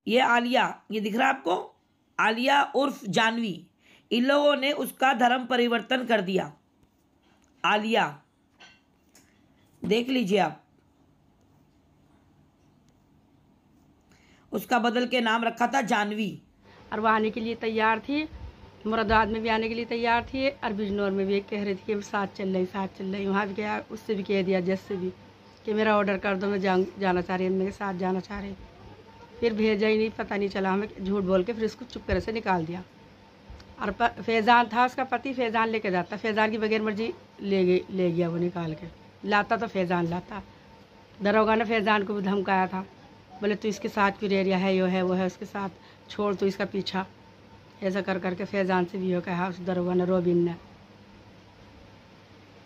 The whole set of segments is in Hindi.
ये आलिया, ये दिख रहा है आपको, आलिया उर्फ जानवी, इन लोगों ने उसका धर्म परिवर्तन कर दिया। आलिया देख लीजिए आप, उसका बदल के नाम रखा था जानवी। और वो आने के लिए तैयार थी, मुरादाबाद में भी आने के लिए तैयार थी, और बिजनौर में भी कह रही थी कि हम साथ चल रही। वहाँ भी गया, उससे भी कह दिया जज से भी कि मेरा ऑर्डर कर दो, मैं जाना चाह रही हूँ, मेरे साथ जाना चाह रही। फिर भेजा ही नहीं, पता नहीं चला, हमें झूठ बोल के फिर उसको चुप करे से निकाल दिया। और फैज़ान था उसका पति, फैज़ान लेके जाता, फैज़ान की बगैर मर्जी ले गया वो निकाल के, लाता तो फैज़ान लाता। दरोगा ने फैज़ान को भी धमकाया था, बोले तू इसके साथ क्यों रह रहा है, यो है वो है उसके साथ, छोड़ तू इसका पीछा। ऐसा कर करके फैज़ान से भी हो कहा उस दरोगा ने, रोबिन ने।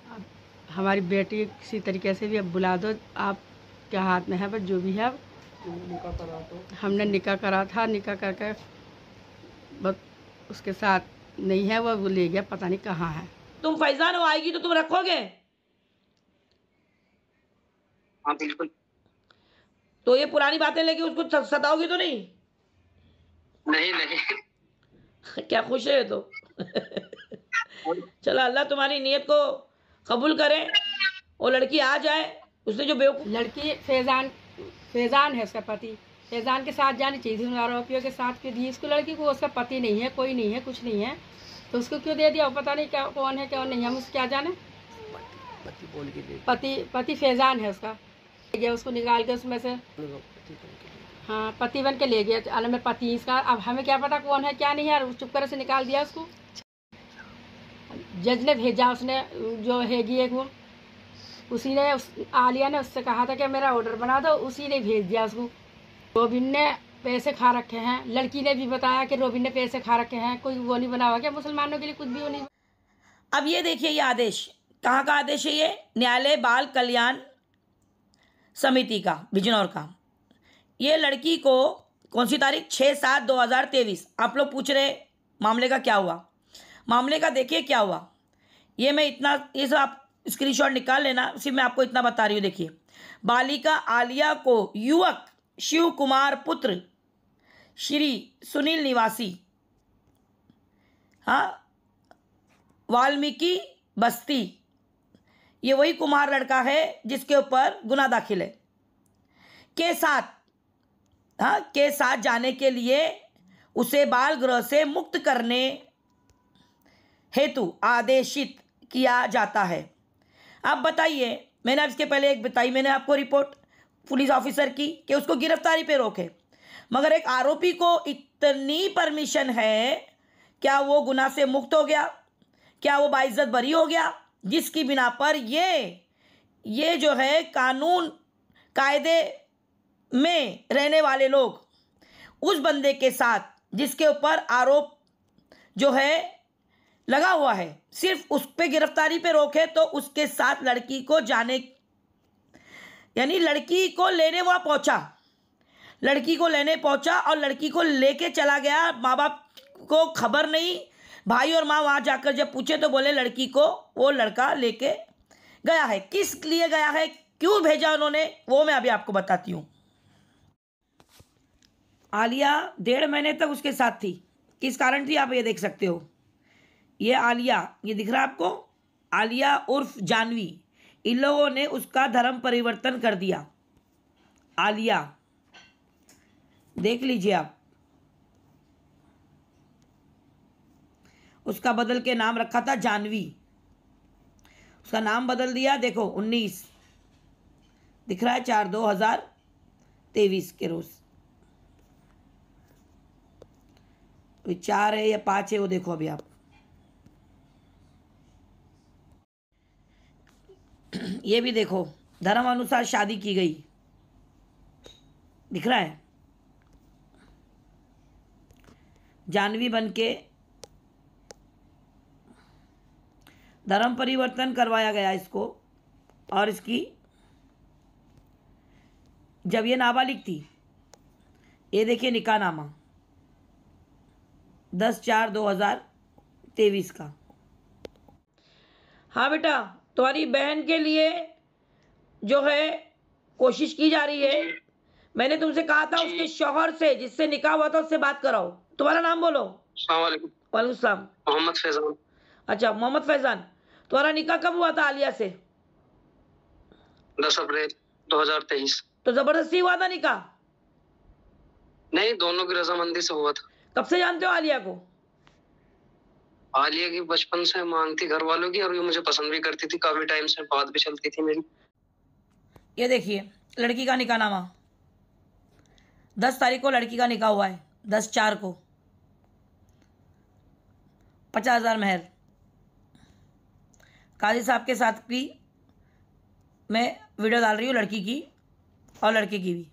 अब हमारी बेटी किसी तरीके से भी अब बुला दो, आप क्या हाथ में है, बस जो भी है। हमने निकाह करा था, निकाह करके बस उसके साथ नहीं है, वो ले गया, पता नहीं कहाँ है। तुम फैज़ान हो, आएगी तो तुम रखोगे? हाँ बिल्कुल। तो ये पुरानी बातें लेके उसको सताओगी तो नहीं? नहीं। क्या खुश है तो? चलो अल्लाह तुम्हारी नियत को कबूल करे, वो लड़की आ जाए। उसने जो बेवकूफ लड़की फैज़ान है उसका पति, फैज़ान के साथ जानी चाहिए थी, उन आरोपियों के साथ क्यों दी इसको लड़की को? उसका पति नहीं है, कोई नहीं है, कुछ नहीं है, तो उसको क्यों दे दिया? पता नहीं क्या कौन है कौन नहीं है, हम उसको क्या जाने। पति फैज़ान है उसका, ले गया उसको निकाल के उसमें से, हाँ पति बन के ले गया, अल में पति इसका। अब हमें क्या पता कौन है क्या नहीं है, चुप करे से निकाल दिया उसको। जज ने भेजा, उसने जो हैगी एक वो, उसी ने आलिया ने उससे कहा था कि मेरा ऑर्डर बना दो, उसी ने भेज दिया उसको। रोबिन ने पैसे खा रखे हैं, लड़की ने भी बताया कि रोबिन ने पैसे खा रखे हैं, कोई वो नहीं बना हुआ क्या मुसलमानों के लिए, कुछ भी वो नहीं। अब ये देखिए, ये आदेश कहाँ का आदेश है? ये न्यायालय बाल कल्याण समिति का, बिजनौर का। ये लड़की को कौन सी तारीख? 6/7/2023। आप लोग पूछ रहे मामले का क्या हुआ? मामले का देखिए क्या हुआ। ये मैं इतना, ये सब आप स्क्रीनशॉट निकाल लेना, सिर्फ मैं आपको इतना बता रही हूँ। देखिए, बालिका आलिया को युवक शिव कुमार पुत्र श्री सुनील निवासी, हाँ, वाल्मीकि बस्ती, ये वही कुमार लड़का है जिसके ऊपर गुना दाखिल है, के साथ जाने के लिए उसे बाल गृह से मुक्त करने हेतु आदेशित किया जाता है। अब बताइए, मैंने अब इसके पहले एक बताई मैंने आपको रिपोर्ट पुलिस ऑफिसर की कि उसको गिरफ्तारी पे रोके, मगर एक आरोपी को इतनी परमिशन है, क्या वो गुनाह से मुक्त हो गया? क्या वो बाइज्जत बरी हो गया? जिसकी बिना पर ये जो है कानून कायदे में रहने वाले लोग उस बंदे के साथ जिसके ऊपर आरोप जो है लगा हुआ है, सिर्फ उस पे गिरफ्तारी पे रोके, तो उसके साथ लड़की को जाने, यानी लड़की को लेने वहाँ पहुँचा, लड़की को लेने पहुँचा और लड़की को लेके चला गया। माँ बाप को खबर नहीं, भाई और माँ वहाँ जाकर जब पूछे तो बोले लड़की को वो लड़का लेके गया है। किस लिए गया है, क्यों भेजा उन्होंने, वो मैं अभी आपको बताती हूँ। आलिया 1.5 महीने तक उसके साथ थी। किस कारण थी आप ये देख सकते हो। ये आलिया, ये दिख रहा है आपको, आलिया उर्फ जानवी, इन लोगों ने उसका धर्म परिवर्तन कर दिया। आलिया देख लीजिए आप, उसका बदल के नाम रखा था जानवी, उसका नाम बदल दिया। देखो 19 दिख रहा है, 4/2/2023 के रोज। 4 है या 5 है वो देखो अभी आप। ये भी देखो, धर्म अनुसार शादी की गई, दिख रहा है, जानवी बन के धर्म परिवर्तन करवाया गया इसको। और इसकी जब ये नाबालिग थी, ये देखिए निकाहनामा 10/4/2023 का। हाँ बेटा, तुम्हारी बहन के लिए जो है कोशिश की जा रही है, मैंने तुमसे कहा था उसके शौहर से जिससे निकाह हुआ था उससे बात कराओ। तुम्हारा नाम बोलो। अस्सलाम वालेकुम। वालेकुम सलाम। मोहम्मद फैजान। अच्छा, मोहम्मद फैजान, तुम्हारा निकाह कब हुआ था आलिया से? 10 अप्रैल 2023। तो जबरदस्ती हुआ था निकाह? नहीं, दोनों की रजामंदी से हुआ था। कब से जानते हो आलिया को? आलिया की बचपन से मांग थी घर वालों की, और ये मुझे पसंद भी करती थी, काफी टाइम से बात भी चलती थी मेरी। ये देखिए लड़की का निकाहनामा, 10 तारीख को लड़की का निकाह हुआ है, 10/4 को, 50,000 मेहर। काजी साहब के साथ भी मैं वीडियो डाल रही हूँ, लड़की की और लड़के की भी।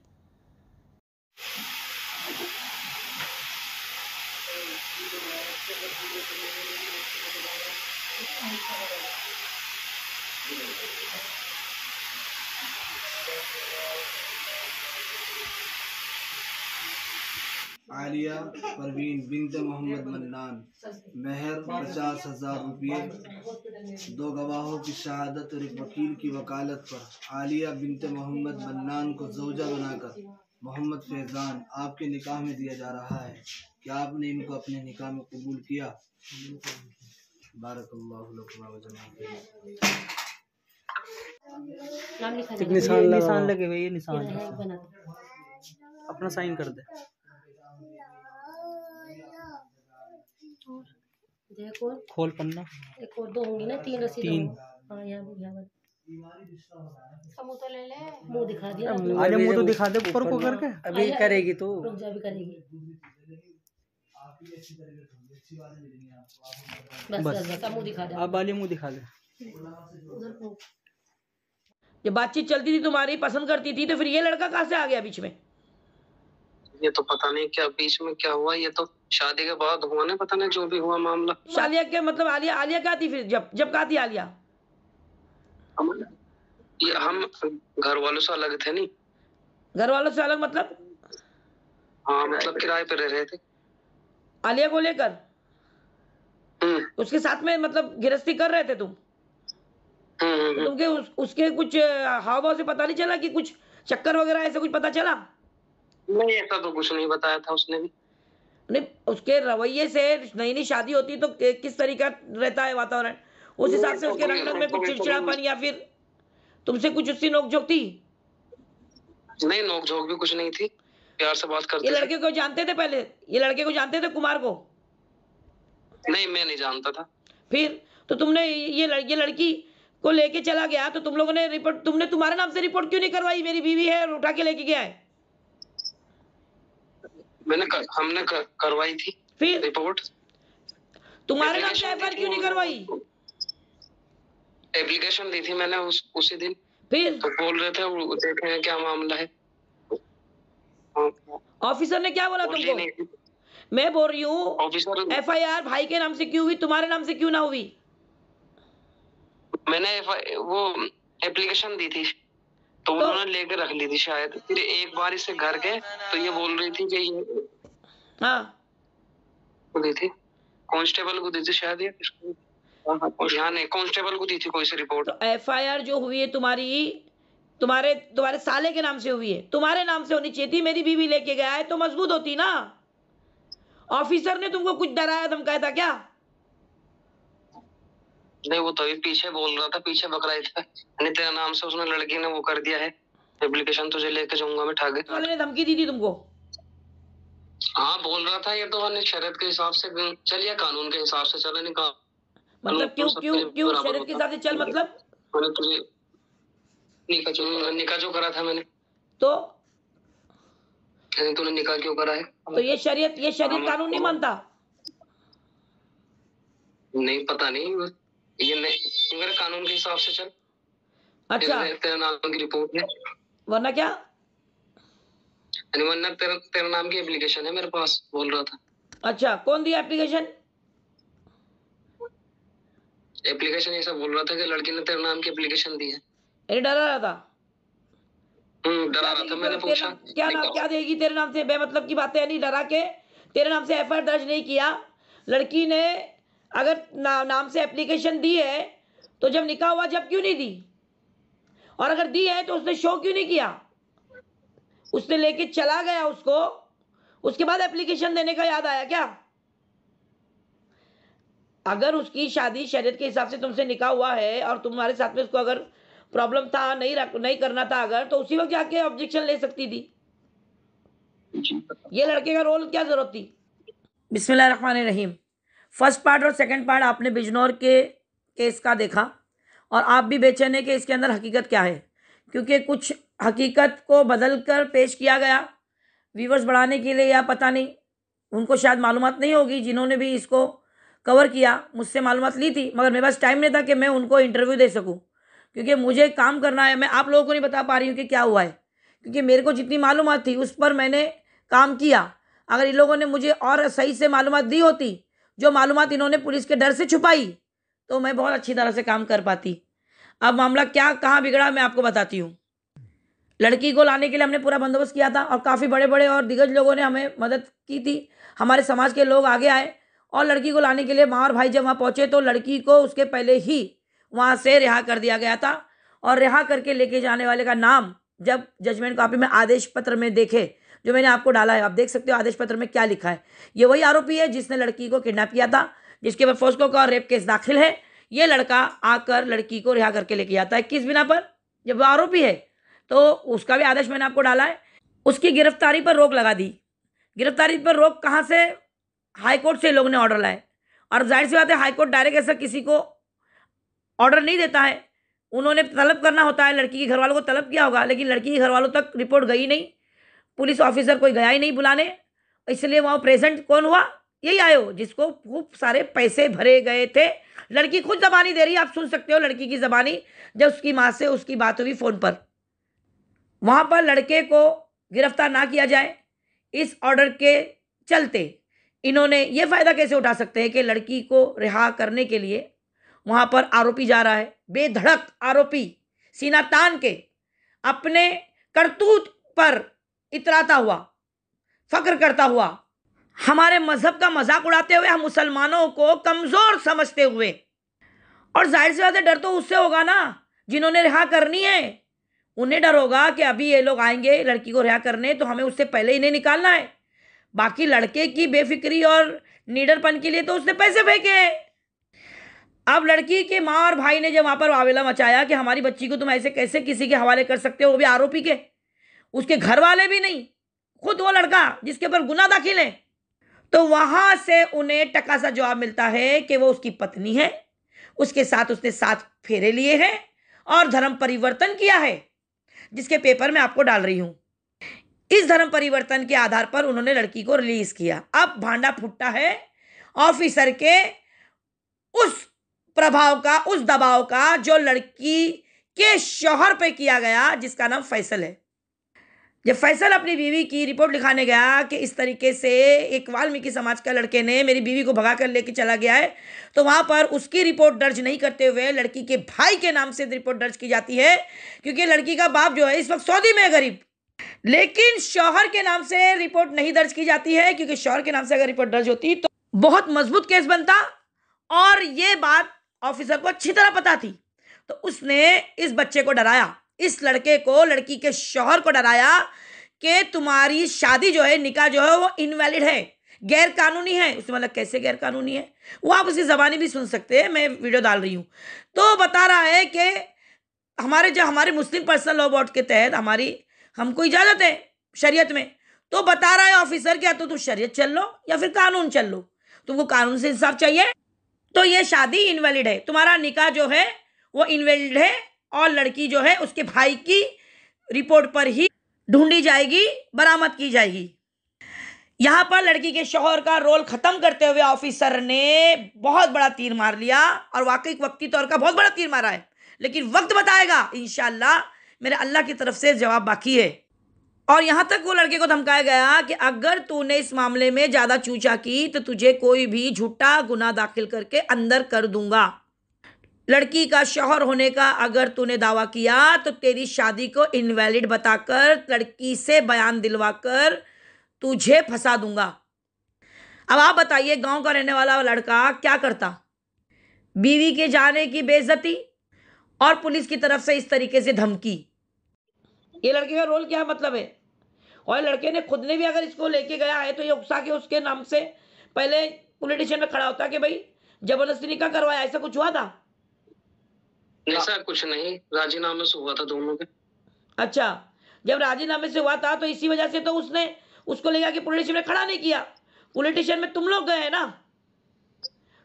आलिया परवीन बिनते मोहम्मद मन्नान, महर 50,000 रुपये, 2 गवाहों की शहादत और एक वकील की वकालत पर आलिया बिनते मोहम्मद मन्नान को ज़ौजा बनाकर मोहम्मद फैजान आपके निकाह में दिया जा रहा है। क्या आपने इनको अपने निकाह में कबूल किया? बारकल्लाहु लकुम व जज़ाकुमुल्लाह। निशान लगे हुए, ये निशान अपना साइन कर दे। देखो खोल पन्ना। एक और 2 होंगी ना, 3 रसीद 3। हाँ यहाँ मुँह तो ले ले, मुँह दिखा दिया। आलिया मुँह तो दिखा दे ऊपर को करके। अभी करेगी तो रुक जा, भी करेगी। बस बस मुँह दिखा दे। अब आलिया मुँह दिखा दे। जब बातचीत चलती थी तुम्हारी, पसंद करती थी, तो फिर ये लड़का कहाँ से आ गया बीच में? ये तो पता नहीं क्या बीच में क्या हुआ, ये तो शादी के बाद हुआ ना, पता नहीं जो भी हुआ मामला। आलिया के मतलब आलिया क्या थी फिर? जब कहा थी आलिया? हम घर वालों से अलग थे नहीं। घर वालों से अलग मतलब? हाँ, मतलब किराए पे रह रहे थे आलिया को लेकर। उसके साथ में मतलब गिरस्ती कर रहे थे तुम? तो तुमके उसके कुछ हाव भाव से पता नहीं चला कि कुछ चक्कर वगैरह ऐसा कुछ पता चला? नहीं, ऐसा तो कुछ नहीं बताया था उसने भी। नहीं, उसके रवैये से नई नई शादी होती तो किस तरीका रहता है वातावरण, उस हिसाब से उसके रंग में कुछ चिड़चिड़ापन या फिर तुमसे कुछ उसकी नोकझोंक थी? नहीं, नोकझोंक भी कुछ नहीं थी, प्यार से बात करते ये थे। लड़के को जानते थे पहले? ये लड़के को जानते थे, कुमार को? नहीं, मैं नहीं जानता था। फिर तो तुमने ये लड़की को लेके चला गया तो तुम लोगों ने रिपोर्ट, तुमने तुम्हारे नाम से रिपोर्ट क्यों नहीं करवाई? मेरी बीवी है और उठा के लेके गया है। हमने करवाई थी फिर रिपोर्ट। तुम्हारे नाम से एफआईआर क्यों नहीं करवाई? एप्लीकेशन दी थी मैंने उसी दिन। फिर तो बोल रहे थे वो देखेंगे क्या मामला है। ऑफिसर ने क्या बोला तुमको? मैं बोल रही हूँ ऑफिसर, एफआईआर भाई के नाम से क्यों हुई, तुम्हारे नाम से क्यों ना हुई? मैंने वो एप्लीकेशन दी थी तो उन्होंने लेकर रख ली थी शायद। फिर एक बार इसे घर गए तो ये बोल रही थी कि ये हाँ दी थी कांस्टेबल को दी थी शायद, या यहाँ नहीं, कांस्टेबल को दी थी कोई सी रिपोर्ट। तो एफआईआर जो हुई है तुम्हारे साले के नाम से हुई है, तुम्हारे नाम से होनी चाहिए थी। मेरी बीवी लेके गया है तो मजबूत होती ना। ऑफिसर ने तुमको कुछ डराया धमकाया था क्या? नहीं, वो तभी पीछे बोल रहा था, पीछे बकराई था। नहीं, तेरे नाम से उसने लड़की ने वो कर दिया है एप्लीकेशन, तुझे लेके जाऊंगा मैं ठागे। वाले ने धमकी दी थी तुमको? हाँ, बोल रहा था ये तो हमने शरीयत के हिसाब से चलिए, कानून के हिसाब से चले, नहीं मतलब क्यों शरीयत के हिसाब से चल मतलब? मैंने तुझे निकाह जो करा था मैंने, तो तूने निकाह क्यों करा है? तो ये शरीयत कानून नहीं मानता? नहीं, पता नहीं, ये नहीं, मेरे कानून के हिसाब से चल। अच्छा, तेरे नाम की रिपोर्ट है, वरना क्या? वरना तेरे नाम की एप्लीकेशन है मेरे पास, बोल रहा था। अच्छा, कौन दिया एप्लीकेशन? एप्लीकेशन ऐसा बोल रहा था कि लड़की ने तेरे नाम की एप्लीकेशन दी है। अरे डरा रहा था? डरा रहा था। मैंने पूछा क्या देगी तेरे नाम से? बेमतलब की बातें नहीं, डरा के तेरे नाम से एफआईआर दर्ज नहीं किया। लड़की ने अगर नाम से एप्लीकेशन दी है तो जब निकाह हुआ जब क्यों नहीं दी? और अगर दी है तो उसने शो क्यों नहीं किया? उसने लेके चला गया उसको, उसके बाद एप्लीकेशन देने का याद आया क्या? अगर उसकी शादी शरीयत के हिसाब से तुमसे निकाह हुआ है और तुम्हारे साथ में उसको अगर प्रॉब्लम था, नहीं करना था अगर, तो उसी वक्त जाके ऑब्जेक्शन ले सकती थी। ये लड़के का रोल क्या जरूरत थी? बिस्मिल्लाहिर्रहमानिर्रहीम। फर्स्ट पार्ट और सेकंड पार्ट आपने बिजनौर के केस का देखा और आप भी बेचैन है कि इसके अंदर हकीकत क्या है, क्योंकि कुछ हकीकत को बदलकर पेश किया गया व्यूवर्स बढ़ाने के लिए, या पता नहीं उनको शायद मालूमात नहीं होगी जिन्होंने भी इसको कवर किया। मुझसे मालूमात ली थी मगर मेरे पास टाइम नहीं था कि मैं उनको इंटरव्यू दे सकूं, क्योंकि मुझे काम करना है। मैं आप लोगों को नहीं बता पा रही हूँ कि क्या हुआ है, क्योंकि मेरे को जितनी मालूमात थी उस पर मैंने काम किया। अगर इन लोगों ने मुझे और सही से मालूमात दी होती, जो मालूमात इन्होंने पुलिस के डर से छुपाई, तो मैं बहुत अच्छी तरह से काम कर पाती। अब मामला क्या कहाँ बिगड़ा मैं आपको बताती हूँ। लड़की को लाने के लिए हमने पूरा बंदोबस्त किया था और काफ़ी बड़े बड़े और दिग्गज लोगों ने हमें मदद की थी। हमारे समाज के लोग आगे आए और लड़की को लाने के लिए माँ और भाई जब वहाँ पहुँचे तो लड़की को उसके पहले ही वहाँ से रिहा कर दिया गया था। और रिहा करके लेके जाने वाले का नाम जब जजमेंट कॉपी में आदेश पत्र में देखे, जो मैंने आपको डाला है, आप देख सकते हो आदेश पत्र में क्या लिखा है। ये वही आरोपी है जिसने लड़की को किडनैप किया था, जिसके ऊपर फोस्को का रेप केस दाखिल है। ये लड़का आकर लड़की को रिहा करके लेके जाता है। किस बिना पर? जब वो आरोपी है तो उसका भी आदेश मैंने आपको डाला है। उसकी गिरफ्तारी पर रोक लगा दी। गिरफ्तारी पर रोक कहाँ से? हाईकोर्ट से लोग ने ऑर्डर लाए, और जाहिर सी बात है हाईकोर्ट डायरेक्ट ऐसा किसी को ऑर्डर नहीं देता है। उन्होंने तलब करना होता है, लड़की के घर वालों को तलब किया होगा, लेकिन लड़की के घर वालों तक रिपोर्ट गई नहीं, पुलिस ऑफिसर कोई गया ही नहीं बुलाने, इसलिए वहाँ प्रेजेंट कौन हुआ? यही आयो जिसको खूब सारे पैसे भरे गए थे। लड़की खुद जबानी दे रही है, आप सुन सकते हो लड़की की जबानी, जब उसकी माँ से उसकी बात हुई फोन पर। वहां पर लड़के को गिरफ्तार ना किया जाए, इस ऑर्डर के चलते इन्होंने ये फायदा कैसे उठा सकते हैं कि लड़की को रिहा करने के लिए वहां पर आरोपी जा रहा है, बेधड़क आरोपी सीना तान के अपने करतूत पर इतराता हुआ, फक्र करता हुआ, हमारे मजहब का मजाक उड़ाते हुए, हम मुसलमानों को कमजोर समझते हुए। और जाहिर सी बात है डर तो उससे होगा ना जिन्होंने रिहा करनी है। उन्हें डर होगा कि अभी ये लोग आएंगे लड़की को रिहा करने, तो हमें उससे पहले इन्हें निकालना है। बाकी लड़के की बेफिक्री और निडरपन के लिए तो उसने पैसे फेंके। अब लड़की के माँ और भाई ने जब वहां पर वावेला मचाया कि हमारी बच्ची को तुम ऐसे कैसे किसी के हवाले कर सकते हो, वो भी आरोपी के, उसके घर वाले भी नहीं, खुद वो लड़का जिसके ऊपर गुनाह दाखिल है, तो वहां से उन्हें टका सा जवाब मिलता है कि वो उसकी पत्नी है, उसके साथ उसने 7 फेरे लिए हैं और धर्म परिवर्तन किया है, जिसके पेपर मैं आपको डाल रही हूं। इस धर्म परिवर्तन के आधार पर उन्होंने लड़की को रिलीज किया। अब भांडा फुट्टा है ऑफिसर के उस प्रभाव का, उस दबाव का जो लड़की के शौहर पे किया गया, जिसका नाम फैसल है। जब फैसल अपनी बीवी की रिपोर्ट लिखाने गया कि इस तरीके से एक वाल्मीकि समाज का लड़के ने मेरी बीवी को भगा कर लेके चला गया है, तो वहां पर उसकी रिपोर्ट दर्ज नहीं करते हुए लड़की के भाई के नाम से रिपोर्ट दर्ज की जाती है, क्योंकि लड़की का बाप जो है इस वक्त सऊदी में है गरीब। लेकिन शौहर के नाम से रिपोर्ट नहीं दर्ज की जाती है, क्योंकि शौहर के नाम से अगर रिपोर्ट दर्ज होती तो बहुत मजबूत केस बनता, और ये बात ऑफिसर को अच्छी तरह पता थी। तो उसने इस बच्चे को डराया, इस लड़के को, लड़की के शौहर को डराया कि तुम्हारी शादी जो है, निकाह जो है, वो इनवैलिड है, गैर कानूनी है। उसने मतलब कैसे गैर कानूनी है? वो आप उसकी जबानी भी सुन सकते हैं, मैं वीडियो डाल रही हूँ। तो बता रहा है कि हमारे मुस्लिम पर्सनल लॉ बोर्ड के तहत हमको इजाजत है शरीयत में। तो बता रहा है ऑफिसर क्या, तो तुम शरीयत चल लो या फिर कानून चल लो, तुमको कानून से इंसाफ चाहिए, तो ये शादी इनवैलिड है, तुम्हारा निकाह जो है वो इनवैलिड है, और लड़की जो है उसके भाई की रिपोर्ट पर ही ढूंढी जाएगी, बरामद की जाएगी। यहां पर लड़की के शौहर का रोल खत्म करते हुए ऑफिसर ने बहुत बड़ा तीर मार लिया, और वाकई वक्ती तौर का बहुत बड़ा तीर मारा है, लेकिन वक्त बताएगा इंशाअल्लाह, मेरे अल्लाह की तरफ से जवाब बाकी है। और यहां तक वो लड़के को धमकाया गया कि अगर तूने इस मामले में ज्यादा चूचा की तो तुझे कोई भी झूठा गुनाह दाखिल करके अंदर कर दूंगा। लड़की का शौहर होने का अगर तूने दावा किया तो तेरी शादी को इनवैलिड बताकर, लड़की से बयान दिलवाकर तुझे फंसा दूंगा। अब आप बताइए, गांव का रहने वाला लड़का क्या करता? बीवी के जाने की बेइज्जती और पुलिस की तरफ से इस तरीके से धमकी। ये लड़के का रोल क्या मतलब है? और लड़के ने खुद ने भी अगर इसको लेके गया है तो ये उकसा के उसके नाम से पहले पुलिस स्टेशन में खड़ा होता कि भाई जबरदस्ती निकाह करवाया, ऐसा कुछ हुआ था? ऐसा कुछ नहीं, राजीनामे से हुआ था दोनों के। अच्छा, जब राजीनामे से हुआ था तो इसी वजह से तो उसने उसको ले जाके पुलिस स्टेशन में खड़ा नहीं किया। पुलिस स्टेशन में तुम लोग गए हैं ना,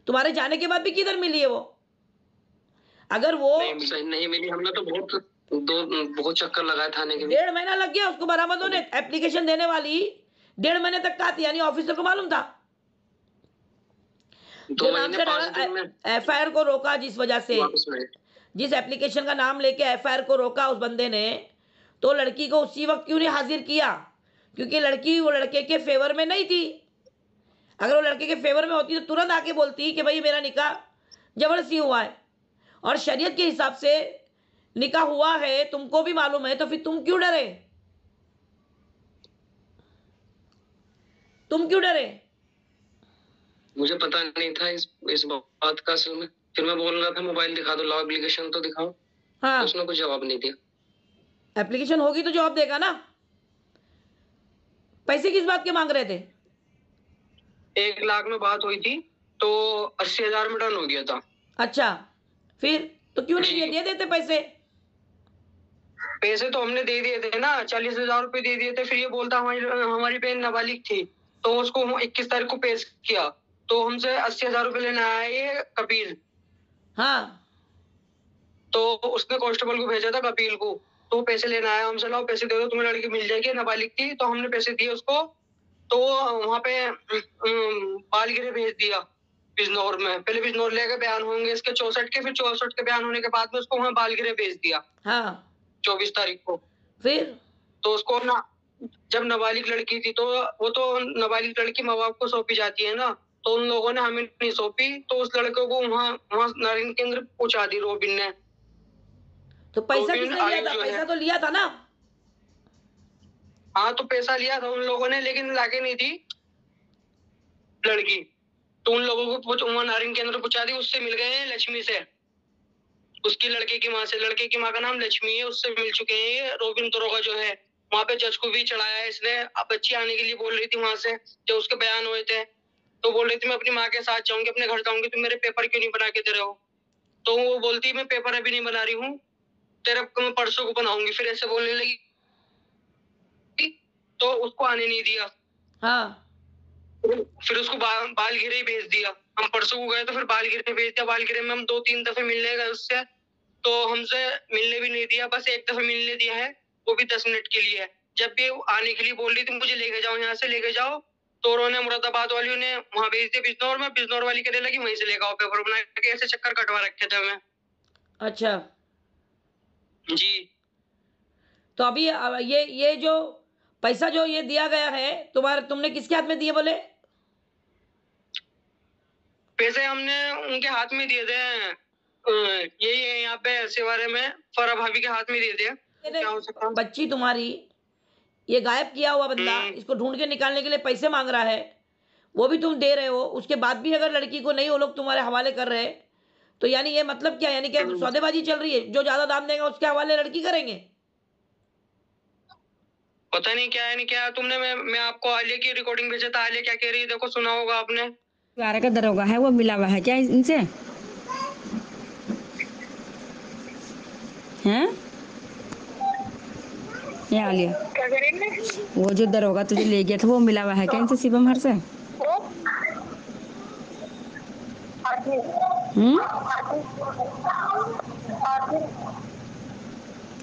तुम्हारे जाने के बाद भी किधर मिली है वो? अगर वो नहीं मिली, हमने तो बहुत चक्कर लगाए थाने के। 1.5 महीना लग गया उसको बरामद होने। एप्लीकेशन देने वाली 1.5 महीने तक कहा थी, यानी ऑफिसर को मालूम था। 2 महीने 5 दिन में एफआईआर को रोका, जिस वजह से जिस एप्लीकेशन का नाम लेके एफआईआर को रोका उस बंदे ने, तो लड़की को उसी वक्त क्यों नहीं हाजिर किया? क्योंकि लड़की वो लड़के के फेवर में नहीं थी। अगर वो लड़के के फेवर में होती तो तुरंत आके बोलती कि भाई मेरा निकाह जबरदस्ती हुआ है और शरीयत के हिसाब से निकाह हुआ है, तुमको भी मालूम है, तो फिर तुम क्यों डरे? तुम क्यों डरे? मुझे पता नहीं था इस बात का असल में। फिर मैं बोल रहा था मोबाइल दिखा दो, लॉ एप्लीकेशन तो दिखाओ। हाँ, उसने कुछ जवाब नहीं दिया। एप्लीकेशन होगी तो जवाब देगा ना। पैसे किस बात के मांग रहे थे? 1 लाख में बात हुई थी तो 80,000 में डन हो गया था। अच्छा, फिर तो क्यों नहीं दे देते पैसे? पैसे तो हमने दे दिए थे ना, 40,000 रुपए दे दिए थे। फिर ये बोलता हमारी बहन नाबालिग थी तो उसको 21 तारीख को पेश किया, तो हमसे 80,000 रुपए लेने आया ये कपिल। हाँ, तो उसने कांस्टेबल को भेजा था कपिल को, तो पैसे लेने आया हमसे। लाओ पैसे दे दो, तुम्हें लड़की मिल जाएगी, नाबालिग थी। तो हमने पैसे दिए उसको, तो वहां पे बालगिरे भेज दिया बिजनौर में। पहले बिजनौर लेके बयान होंगे इसके 64 के, फिर 64 के बयान होने के बाद में उसको वहां बालगिरे भेज दिया। हाँ, 24 तारीख को। फिर तो उसको ना, जब नाबालिग लड़की थी तो वो तो नाबालिग लड़की माँ बाप को सौंपी जाती है ना, तो उन लोगों ने हमें नहीं सौंपी। तो उस लड़के को वहाँ नारायण केंद्र पहुंचा दी रोबिन ने। तो पैसा किसने लिया था? पैसा तो लिया था ना। हाँ, तो पैसा लिया था उन लोगों ने, लेकिन लाके नहीं थी लड़की। तो उन लोगों को वहाँ नारायण केंद्र पहुंचा दी। उससे मिल गए हैं लक्ष्मी से, उसकी लड़के की माँ से। लड़के की माँ का नाम लक्ष्मी है, उससे मिल चुके हैं ये रोबिन दरोगा जो है। वहां पे जज को भी चढ़ाया है इसने। अब बच्ची आने के लिए बोल रही थी वहां से, जब उसके बयान हुए थे तो बोल रही थी मैं अपनी माँ के साथ जाऊंगी, अपने घर जाऊंगी, तुम मेरे पेपर क्यों नहीं बना के दे रहे हो? तो वो बोलती मैं पेपर अभी नहीं बना रही हूँ, तेरे मैं परसों को बनाऊंगी। फिर ऐसे बोलने लगी, तो उसको आने नहीं दिया। हाँ, फिर उसको बालगिरे भेज दिया। हम परसों को गए तो फिर बालगिरे भेज दिया। बालगिरे में हम 2-3 दफे मिलने गए उससे, तो हमसे मिलने भी नहीं दिया। बस 1 दफे मिलने दिया है, वो भी 10 मिनट के लिए। जब भी आने के लिए बोल रही थी मुझे लेके जाओ, यहाँ से लेके जाओ, तो उन्होंने मुरादाबाद वाली ने वहां भेज दिया बिजनौर में। बिजनौर वाली कहने लगी वहीं से लेकर आओ पेपर बना के। ऐसे चक्कर कटवा रखे थे हमें। अच्छा जी। तो अभी ये जो पैसा जो ये दिया गया है तुमने किसके हाथ में दिए बोले? पैसे हमने उनके हाथ में दिए थे, यही है यहाँ पे सेवारे में, फरा भाभी के हाथ में दिए थे। क्या हो सकता? बच्ची तुम्हारी, ये गायब किया हुआ बंदा, इसको ढूंढ के निकालने के लिए पैसे मांग रहा है, वो भी तुम दे रहे हो। उसके बाद भी अगर लड़की को नहीं वो लोग तुम्हारे हवाले कर रहे हैं, तो यानी ये मतलब क्या? यानी क्या सौदेबाजी चल रही है? जो ज्यादा दाम देगा उसके हवाले लड़की करेंगे? पता नहीं क्या है नहीं क्या। तुमने मैं आपको आलिया की रिकॉर्डिंग भेजा था। आलिया क्या कह रही है देखो, सुना होगा आपने। बारह का दरोगा है वो मिला हुआ है क्या इनसे? हैं? ये आलिया, क्या करेंगे? वो जो दरोगा तुझे ले गया था वो मिला हुआ है क्या इनसे शिवम हर से?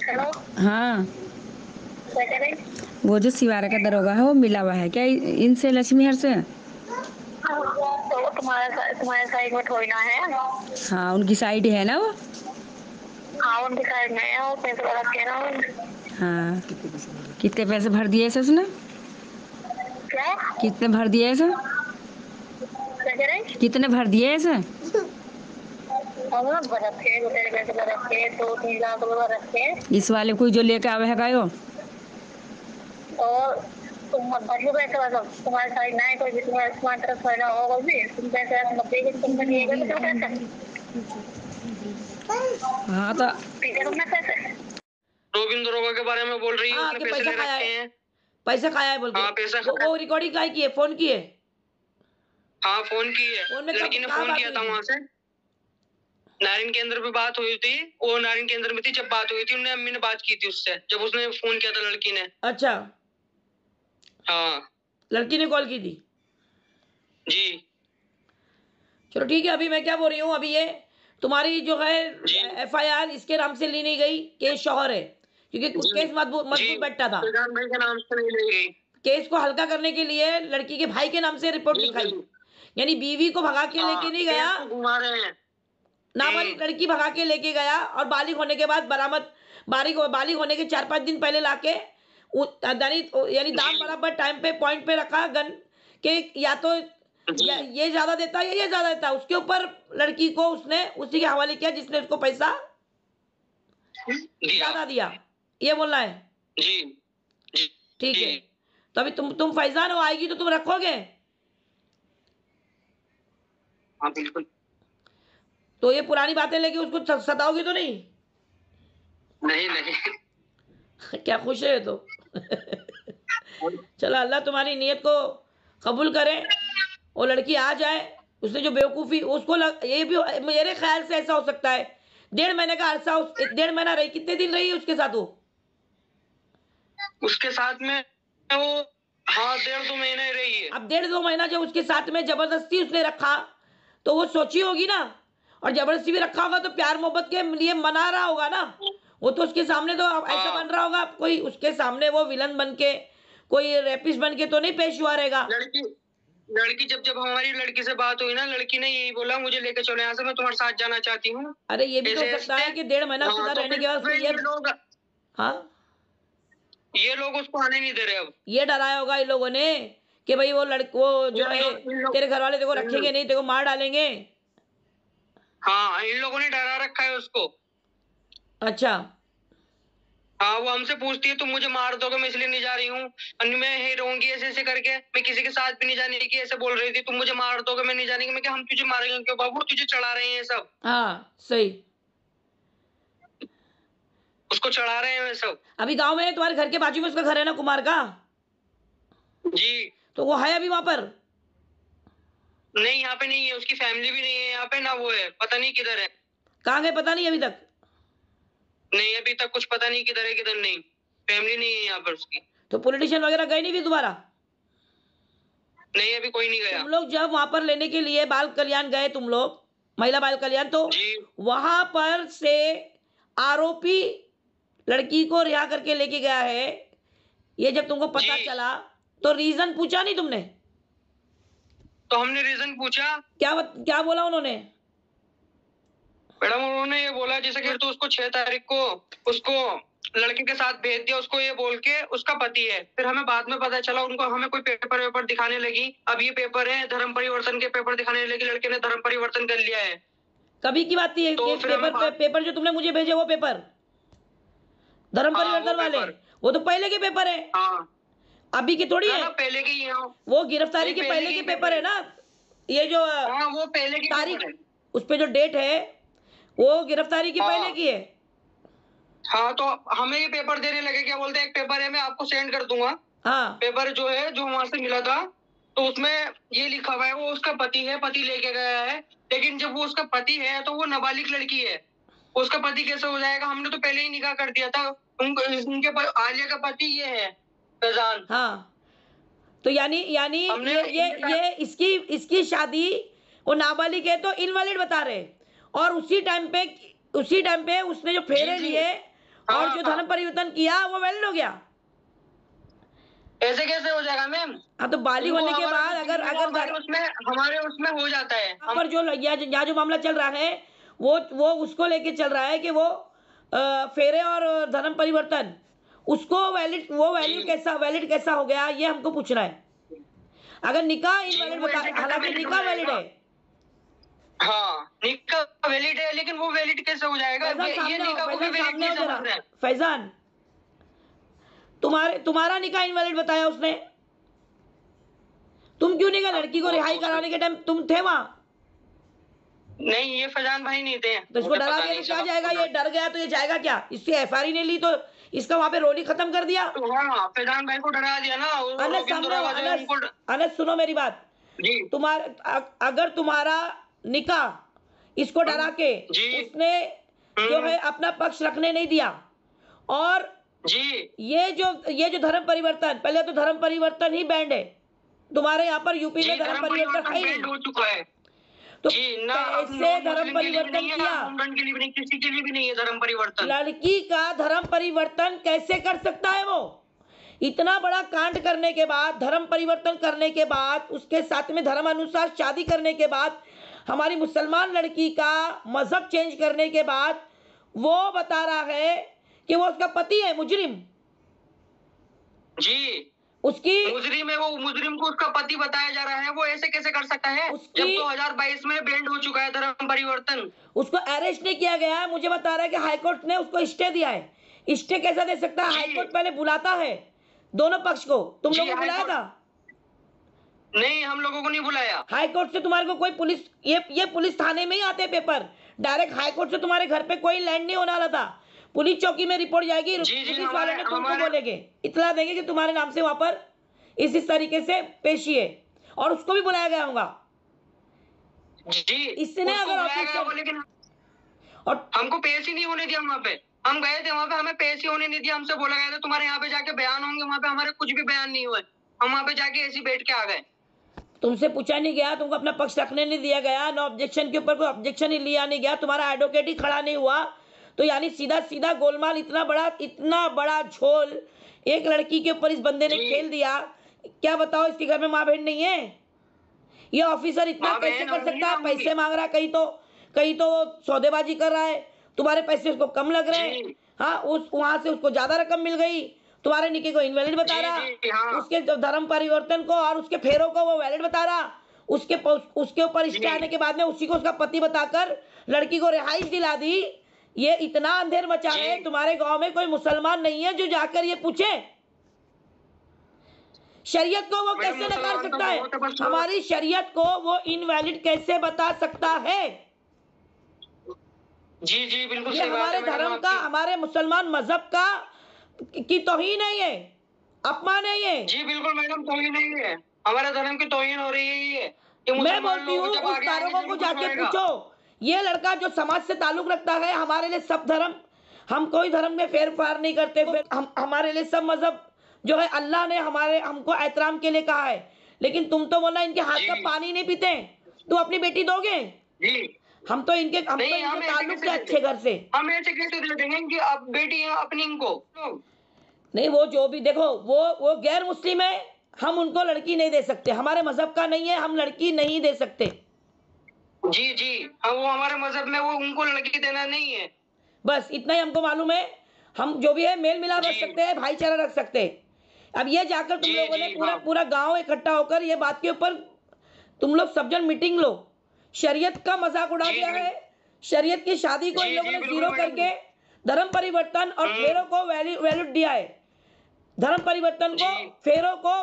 हेलो, हाँ, क्या करें? वो जो सिवारा का दरोगा है वो मिला हुआ है क्या इनसे लक्ष्मी हर से? तो तुम्हारे साइड में थोड़ी ना है। हाँ, उनकी साइड है ना वो। हाँ, उनकी साइड में है, वो पैसे वाला के ना। हाँ, कितने पैसे भर दिए इसे उसने? क्या? कितने भर दिए इसे? क्या करें? कितने भर दिए इसे? रखे 2-3 लाख रुपए रखे। इस वाले कोई जो लेके आवे है गायो? और तुम मत भरियो पैसे वाला, तुम्हारे साइड ना है कोई भी, तुम्हारी तरफ फायदा होगा भी। तुम पैसे मत देगी, तुम दिएगा तो पैसे। हाँ, तो ठीक है, तुमने पैसे रोबिन दरोगा के बारे में बोल रही है, हाँ, उसने कि पैसे ले पैसा खाया रखे है। हैं। पैसा खाया है बोल के। हाँ, पैसा वो रिकॉर्डिंग काय की है, फोन की है? हाँ, फोन की है। फोन में लड़की ने कहाँ फोन बात किया हुई था थी? वहां से, नारिन केंद्र पे बात हुई थी। वो नारिन केंद्र में थी जब बात हुई थी, उन्हें अम्मी ने बात की थी उससे, जब उसने फोन किया था लड़की ने। अच्छा, हाँ लड़की ने कॉल की थी। जी। चलो ठीक है, अभी मैं क्या बोल रही हूँ, अभी ये तुम्हारी जो है जी। FIR इसके नाम से ली नहीं गई, केस शौहर है, क्योंकि केस मजबूत बैठा था। प्रधान भाई के नाम से नहीं ली गई। केस को हल्का करने के लिए लड़की के भाई के नाम से रिपोर्ट जी, लिखाई, जी। यानी बीवी को भगा के लेके नहीं गया, केस को घुमा रहे हैं। नाबालिग लड़की भगा के लेके गया और बालिग होने के बाद बालिग होने के 4-5 दिन पहले लाके यानी दाम बराबर टाइम पे पॉइंट पे रखा गन के, या तो ये ज्यादा देता है या ये ज्यादा देता है, उसके ऊपर लड़की को उसने उसी के हवाले किया जिसने उसको पैसा ज्यादा दिया, ये बोलना है। जी जी ठीक जी। है, तो अभी तुम फैजान हो, आएगी तो तुम रखोगे? हाँ बिल्कुल। तो ये पुरानी बातें लेके उसको सताओगे तो नहीं? नहीं नहीं। क्या खुश है तो चलो, अल्लाह तुम्हारी नियत को कबूल करे, वो लड़की आ जाए। उसने जो बेवकूफ़ी उसको ये भी मेरे ख्याल से ऐसा हो सकता है 1.5 महीने का अरसा, 1.5 महीना रही, कितने दिन रही उसके साथ वो? उसके साथ में वो हाँ 1.5-2 महीने रही है। अब 1.5-2 महीना जब उसके साथ में जबरदस्ती उसने रखा तो वो सोची होगी ना, और जबरदस्ती भी रखा होगा तो प्यार मोहब्बत के लिए मना रहा होगा ना। वो तो उसके सामने तो ऐसा बन रहा होगा, कोई उसके सामने वो विलन बन के, कोई रेपिस्ट बन के तो नहीं पेश हुआ रहेगा। लड़की जब हमारी लड़की से बात हुई ना, लड़की ने यही बोला, मुझे लेकर चलो यहाँ से, मैं तुम्हारे साथ जाना चाहती हूँ। अरे ये भी तो हो सकता है कि 1.5 महीना उसके साथ रहने के बाद ये लोग उसको आने नहीं दे रहे। अब ये डराया होगा इन लोगों ने कि भाई वो वो जो है तेरे घर वाले तेरे को रखेंगे नहीं, तेरे को मार डालेंगे। हाँ, इन लोगों ने डरा रखा है उसको। अच्छा, हाँ, वो हमसे पूछती है तुम मुझे मार दोगे, मैं इसलिए नहीं जा रही हूँ, मैं ही रहूंगी ऐसे ऐसे करके, मैं किसी के साथ भी नहीं जाने की, ऐसे बोल रही थी, तुम मुझे मार दोगे, मैं नहीं जाने की। मैं क्या, हम तुझे मारेंगे क्यों बाबू, तुझे चढ़ा रहे हैं सब। हाँ सही, उसको चढ़ा रहे हैं सब। अभी गांव में तुम्हारे घर के बाजू में उसका घर है ना, कुमार का? जी। तो वो है अभी वहां पर? नहीं, यहाँ पे नहीं है, उसकी फैमिली भी नहीं है यहाँ पे ना, वो है पता नहीं किधर है। कहाँ गए पता नहीं अभी तक? नहीं, अभी तक कुछ पता नहीं किधर है किधर नहीं, फैमिली नहीं है यहाँ पर उसकी। तो पॉलिटिशियन वगैरह गए नहीं भी दोबारा? नहीं, अभी कोई नहीं गया। तुम लोग जब वहां पर लेने के लिए बाल कल्याण गए, तुम लोग महिला बाल कल्याण, तो वहां पर से आरोपी लड़की को रिहा करके लेके गया है, ये जब तुमको पता चला तो रीजन पूछा नहीं तुमने? तो हमने रीजन पूछा। क्या बोला उन्होंने? मैडम उन्होंने ये बोला जैसे कि तो उसको 6 तारीख को उसको लड़के के साथ भेज दिया, उसको ये बोल के उसका पति है। फिर हमें बाद में पता चला, उनको हमें कोई पेपर दिखाने लगी, अब ये पेपर है धर्म परिवर्तन के पेपर दिखाने लगी, लड़के ने धर्म परिवर्तन कर लिया है। कभी की बात थी? तो पेपर जो तुमने मुझे भेजे वो पेपर धर्म परिवर्तन वाले, वो तो पहले के पेपर है। हाँ, अभी की थोड़ी है, पहले की। वो गिरफ्तारी के पहले के पेपर है ना, ये जो वो पहले की तारीख, उस पे जो डेट है वो गिरफ्तारी की पहले की है। हाँ, तो हमें ये पेपर देने लगे, क्या बोलते हैं, एक पेपर है मैं आपको सेंड कर दूंगा। हाँ, पेपर जो है जो वहां से मिला था, तो उसमें ये लिखा हुआ है वो उसका पति है, पति लेके गया है। लेकिन जब वो उसका पति है तो वो नाबालिग लड़की है, उसका पति कैसे हो जाएगा? हमने तो पहले ही निकाह कर दिया था। उनके आलिया का पति ये है फैजान। हाँ, तो यानी ये इसकी शादी वो नाबालिग है तो इनवैलिड बता रहे, और उसी टाइम पे उसने जो फेरे लिए और जो धर्म परिवर्तन किया वो वैलिड हो गया। ऐसे कैसे हो जाएगा मैम? हाँ, तो बालिग होने के बाद अगर हमारे उसमें हो जाता है। पर जो यहाँ जो मामला चल रहा है वो उसको लेके चल रहा है कि वो फेरे और धर्म परिवर्तन, उसको वैलिड कैसा हो गया, ये हमको पूछना है। अगर निकाह इनवैलिड बता, हालांकि निकाह वैलिड है। हाँ, निकाह वैलिड है, लेकिन वो वैलिड कैसे हो जाएगा? ये निकाह को भी वैलिड नहीं समझ रहे हैं। फैजान, तुम्हारा निकाह इनवैलिड बताया उसने, तुम क्यों नहीं गए? लड़की को रिहाई कराने के टाइम तुम थे वहां? नहीं, ये फैजान भाई नहीं थे। तो इसको डरा के क्या जाएगा? ये डर गया तो ये जाएगा क्या? इससे FIR नहीं ली तो इसका वहां पे रोल ही खत्म कर दिया। तो हाँ, फैजान भाई को डरा दिया ना। अनस अनस सुनो मेरी बात। जी अगर तुम्हारा निकाह इसको डरा के जी उसने जो है अपना पक्ष रखने नहीं दिया, और जी ये जो धर्म परिवर्तन, पहले तो धर्म परिवर्तन ही बैंड है तुम्हारे यहाँ पर, यूपी में धर्म परिवर्तन है ही बैंड हो चुका है। तो जी ना, कैसे धर्म परिवर्तन किया? मुंडन के लिए भी नहीं, किसी के लिए भी नहीं है धर्म परिवर्तन। लड़की का धर्म परिवर्तन कैसे कर सकता है वो? इतना बड़ा कांड करने के बाद, धर्म परिवर्तन करने के बाद, उसके साथ में धर्म अनुसार शादी करने के बाद, हमारी मुसलमान लड़की का मजहब चेंज करने के बाद वो बता रहा है कि वो उसका पति है मुजरिम। जी उसकी मुजरिम है, वो मुजरिम को उसका पति बताया जा रहा है। वो ऐसे कैसे कर सकता है जब 2022 में बैंड हो चुका है धर्म परिवर्तन? उसको अरेस्ट नहीं किया गया है। मुझे बता रहा है कि हाईकोर्ट ने उसको स्टे दिया है। स्टे कैसा दे सकता है? हाईकोर्ट पहले बुलाता है दोनों पक्ष को। तुम लोगों को बुलाया था? नहीं, हम लोगों को नहीं बुलाया। हाईकोर्ट से तुम्हारे को कोई पुलिस, ये पुलिस थाने में ही आते पेपर, डायरेक्ट हाईकोर्ट से तुम्हारे घर पे कोई लैंड नहीं होने वाला था। पुलिस चौकी में रिपोर्ट जाएगी, पुलिस वाले ने तुमको बोलेंगे, इतला देंगे कि तुम्हारे नाम से वहां पर इस तरीके से पेशी है, और उसको भी बुलाया गया होगा। जी इसने अगर लेकिन और हमको पेश ही नहीं होने दिया। वहाँ पे हम गए थे, वहाँ पे हमें पेश ही होने नहीं दिया। हमसे बोला गया था तुम्हारे यहाँ पे जाके बयान होंगे, वहाँ पे हमारे कुछ भी बयान नहीं हुए। हम वहाँ पे जाके ऐसे बैठ के आ गए। तुमसे पूछा नहीं गया, तुमको अपना पक्ष रखने नहीं दिया गया, नो ऑब्जेक्शन के ऊपर कोई ऑब्जेक्शन ही लिया नहीं गया, तुम्हारा एडवोकेट ही खड़ा नहीं हुआ। तो यानी सीधा सीधा गोलमाल, इतना बड़ा झोल एक लड़की के ऊपर इस बंदे ने खेल दिया। क्या बताओ, इसके घर में माँ बहन नहीं है? ये ऑफिसर इतना कैसे कर सकता है? पैसे मांग रहा है, कहीं तो वो सौदेबाजी कर रहा है, तुम्हारे पैसे उसको कम लग रहे हैं। हाँ, वहां से उसको ज्यादा रकम मिल गई, तुम्हारे निके को इनवैलिड बता रहा, उसके धर्म परिवर्तन को और उसके फेरों को वो वैलिड बता रहा, उसके ऊपर स्टे आने के बाद में उसी को उसका पति बताकर लड़की को रिहाइश दिला दी। ये इतना अंधेर मचा है। तुम्हारे गांव में कोई मुसलमान नहीं है जो जाकर ये पूछे? शरीयत को वो कैसे नकार सकता है? हमारी शरीयत को वो इनवैलिड कैसे बता सकता है? जी जी बिल्कुल ये हमारे धर्म का, हमारे मुसलमान मजहब का की तौहीन है, ये अपमान है ये। जी बिल्कुल मैडम, तौहीन नहीं है, हमारे धर्म की तौहीन हो रही है ये। मैं बोलती हूँ उस तारुकों को जाके पूछो। ये लड़का जो समाज से ताल्लुक रखता है, हमारे लिए सब धर्म, हम कोई धर्म में फेर फार नहीं करते, हमारे लिए सब मजहब जो है अल्लाह ने हमको एहतराम के लिए कहा है। लेकिन तुम तो बोला इनके हाथ का पानी नहीं पीते, तुम अपनी बेटी दोगे? हम तो इनके ताल्लुक से अच्छे घर से, हम ऐसे कैसे दे देंगे कि अब बेटी अपनी इनको नहीं? वो जो भी देखो, वो गैर मुस्लिम है, हम उनको लड़की नहीं दे सकते, हमारे मजहब का नहीं है, हम लड़की नहीं दे सकते। जी जी हाँ, वो हमारे मजहब में वो उनको लड़की देना नहीं है। बस इतना ही हमको मालूम है। हम जो भी है मेल मिलाप रख सकते हैं, भाईचारा रख सकते हैं। अब ये जाकर तुम लोगों ने पूरा गांव इकट्ठा होकर ये बात के ऊपर तुम लोग सब जन मीटिंग लो, शरीयत का मजाक उड़ा दिया है। शरीयत की शादी को इन लोगों ने जीरो करके धर्म परिवर्तन और फेरों को वैल्यू दिया है। धर्म परिवर्तन को, फेरों को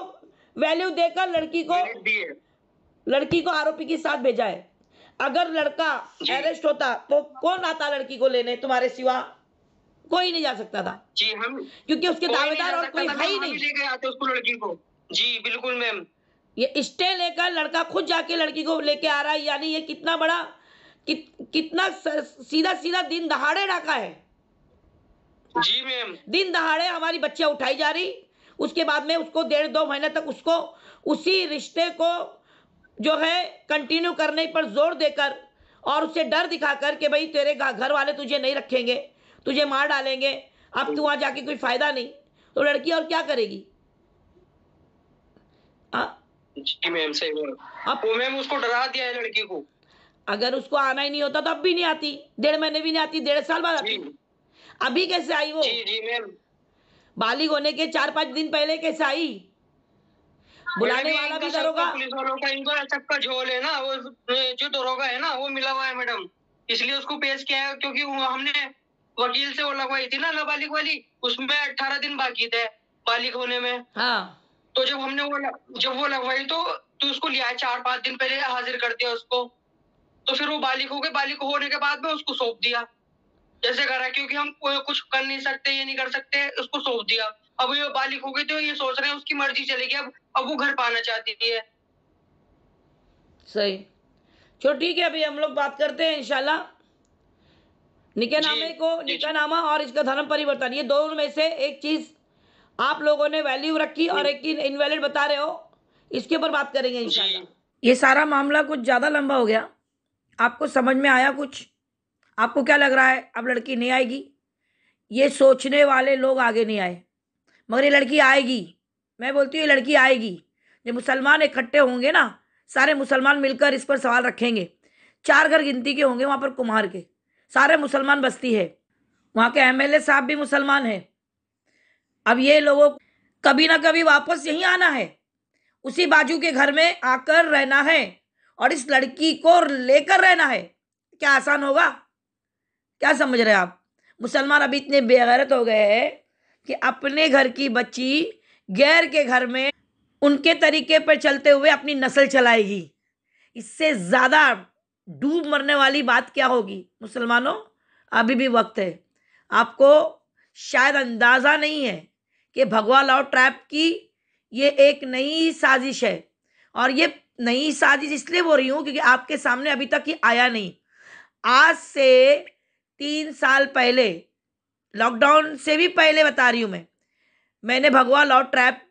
वैल्यू देकर लड़की को आरोपी के साथ भेजा है। अगर लड़का अरेस्ट होता तो कौन आता लड़की को लेने? तुम्हारे सिवा कोई नहीं जा सकता था। जी हम, क्योंकि उसके दावेदार और कोई है ही नहीं। लेके आते उसको, लड़की को। जी बिल्कुल मैम, ये स्टे लेकर लड़का खुद जाके लड़की को लेके आ रहा है। यानी ये कितना बड़ा, कितना सीधा दिन दहाड़े डाका है। जी मैम, दिन दहाड़े हमारी बच्चियां उठाई जा रही, उसके बाद में उसको 1.5-2 महीने तक उसको उसी रिश्ते को जो है कंटिन्यू करने पर जोर देकर और उससे डर दिखाकर कि भाई तेरे घर वाले तुझे नहीं रखेंगे, तुझे मार डालेंगे, अब तू वहां जाके कोई फायदा नहीं, तो लड़की और क्या करेगी? जी मैम सही बोल। अब वो मैम उसको डरा दिया है लड़की को। अगर उसको आना ही नहीं होता तो अब भी नहीं आती, 1.5 महीने भी नहीं आती, 1.5 साल बाद आती। अभी कैसे आई वो? जी जी मैम, बालिग होने के 4-5 दिन पहले कैसे आई? बुलाने वाला भी दरोगा, पुलिस वालों का इनको सबका झोल है ना, वो जो दरोगा है ना वो मिला हुआ है मैडम, इसलिए उसको पेश किया है। क्योंकि हमने वकील से वो लगवाई थी ना नाबालिग वाली, उसमें 18 दिन बाकी थे बालिग होने में। हाँ, तो जब हमने वो लगवाई तो उसको लिया 4-5 दिन पहले हाजिर कर दिया उसको। तो फिर वो बालिग हो गए, बालिग होने के बाद में उसको सौंप दिया। जैसे करा, क्योंकि हम कुछ कर नहीं सकते, ये नहीं कर सकते, उसको सौंप दिया। अब ये बालिग हो गई तो ये सोच रहे हैं उसकी मर्जी चलेगी। अब वो घर पाना चाहती है। सही। चलो ठीक है, अभी हम लोग बात करते हैं इंशाल्लाह निकाहनामे को, निकाहनामा और इसका धर्म परिवर्तन, ये दोनों में से एक चीज आप लोगों ने वैल्यू रखी और एक की इनवैलिड बता रहे हो, इसके ऊपर बात करेंगे इंशाल्लाह। ये सारा मामला कुछ ज्यादा लंबा हो गया, आपको समझ में आया कुछ? आपको क्या लग रहा है अब लड़की नहीं आएगी? ये सोचने वाले लोग आगे नहीं आए, मगर ये लड़की आएगी। मैं बोलती हूँ ये लड़की आएगी। जब मुसलमान इकट्ठे होंगे ना, सारे मुसलमान मिलकर इस पर सवाल रखेंगे। 4 घर गिनती के होंगे वहाँ पर कुम्हार के, सारे मुसलमान बस्ती है, वहाँ के एमएलए साहब भी मुसलमान हैं। अब ये लोगों कभी ना कभी वापस यहीं आना है, उसी बाजू के घर में आकर रहना है और इस लड़की को लेकर रहना है। क्या आसान होगा? क्या समझ रहे हैं आप? मुसलमान अभी इतने बेगैरत हो गए हैं कि अपने घर की बच्ची गैर के घर में उनके तरीके पर चलते हुए अपनी नस्ल चलाएगी। इससे ज्यादा डूब मरने वाली बात क्या होगी? मुसलमानों, अभी भी वक्त है। आपको शायद अंदाजा नहीं है कि भगवा लॉ ट्रैप की ये एक नई साजिश है, और ये नई साजिश इसलिए बोल रही हूं क्योंकि आपके सामने अभी तक ये आया नहीं। आज से 3 साल पहले, लॉकडाउन से भी पहले बता रही हूं मैंने भगवा लॉ ट्रैप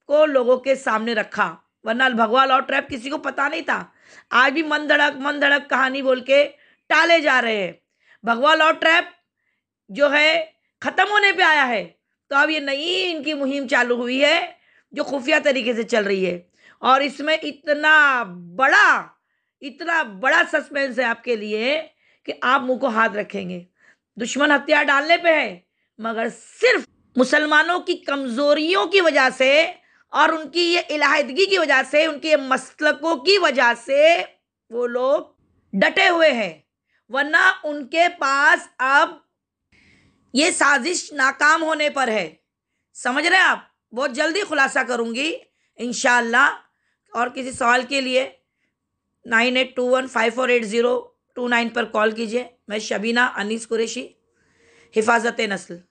को लोगों के सामने रखा, वरना भगवा लॉ ट्रैप किसी को पता नहीं था। आज भी मन धड़क कहानी बोल के टाले जा रहे हैं। भगवा लॉ ट्रैप जो है खत्म होने पे आया है, तो अब ये नई इनकी मुहिम चालू हुई है जो खुफिया तरीके से चल रही है, और इसमें इतना बड़ा सस्पेंस है आपके लिए कि आप मुंह को हाथ रखेंगे। दुश्मन हथियार डालने पे है, मगर सिर्फ मुसलमानों की कमजोरियों की वजह से और उनकी ये इलाहिदगी की वजह से, उनके ये मसलकों की वजह से वो लोग डटे हुए हैं, वरना उनके पास अब ये साजिश नाकाम होने पर है। समझ रहे हैं आप? बहुत जल्दी खुलासा करूंगी इंशाअल्लाह। और किसी सवाल के लिए 9821548029 पर कॉल कीजिए। मैं शबीना अनीस कुरैशी, हिफाजत नस्ल।